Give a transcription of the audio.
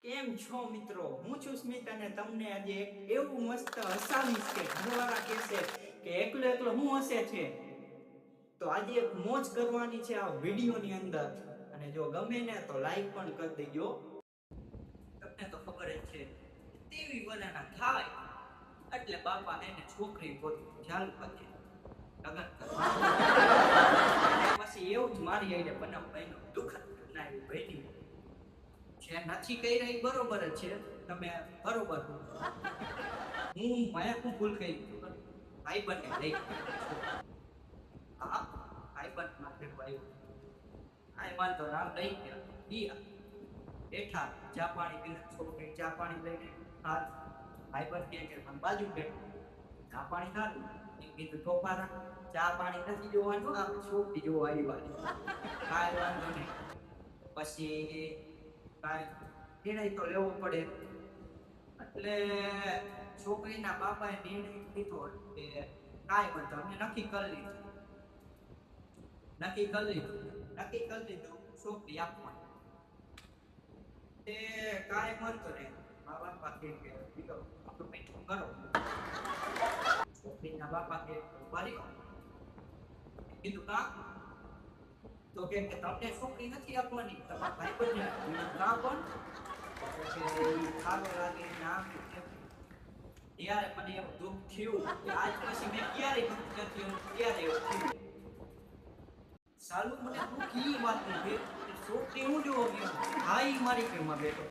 કેમ છો મિત્રો? હું છું સ્મિત અને તમને આજે એક એવું મસ્ત હસાવીશ કે ઘરવાળા કહેશે કે એકલો એકલો હું હસે છે. તો આજે એક મોજ કરવાની છે આ વિડીયોની અંદર, અને જો ગમે ને તો લાઈક પણ કરી દેજો. તમને તો ખબર જ છે, તેવી બનાના થાય એટલે બાપા એને છોકરી ગોતવી ચાલુ કરી લગન કરવા. પછી એવું જ મારી આઈને બનાવવાનો દુઃખદ ઘટના એવી બની છે. નથી કહી રહી બરોબર જ છે, તમે બરોબર હું માયા ભૂલ કહી ભાઈ બને લઈ હા ભાઈ બન માટે ભાઈ આ વાંધો નામ લઈ ગયા દિયા બેઠા ચા પાણી પીને છોકરી ચા પાણી લઈને હાથ ભાઈ બન કે બાજુ બેઠો ચા પાણી ખાધું એમ કીધું ટોપારા ચા પાણી નથી જોવાનું, આ છોકરી જોવા આવી કાંઈ વાંધો નહીં. પછી નિર્ણય તો લેવો પડે એટલે છોકરીના બાપાએ નિર્ણય લીધો કે કાંઈ વાંધો અમે નક્કી કરી લીધું છોકરી આપવાની. તે કાંઈ વાંધો નહીં, મા બાપા કે બીજો આપણું પૈઠું કરો. છોકરીના બાપા કે ભરી કીધું કાં તો કે તમને છોકરી નથી આપવાની, તમારા ભાઈ બંને કાં પણ સારો લાગે નામ. ત્યારે મને એવું દુઃખ થયું કે આજ પછી મેં ક્યારેય નથી ત્યારે એવું થયું. સાલું મને દુઃખ ઈ વાતનું છે કે છોકરી હું જોવો ગયો ભાઈ મારી પ્રેમમાં બેઠો.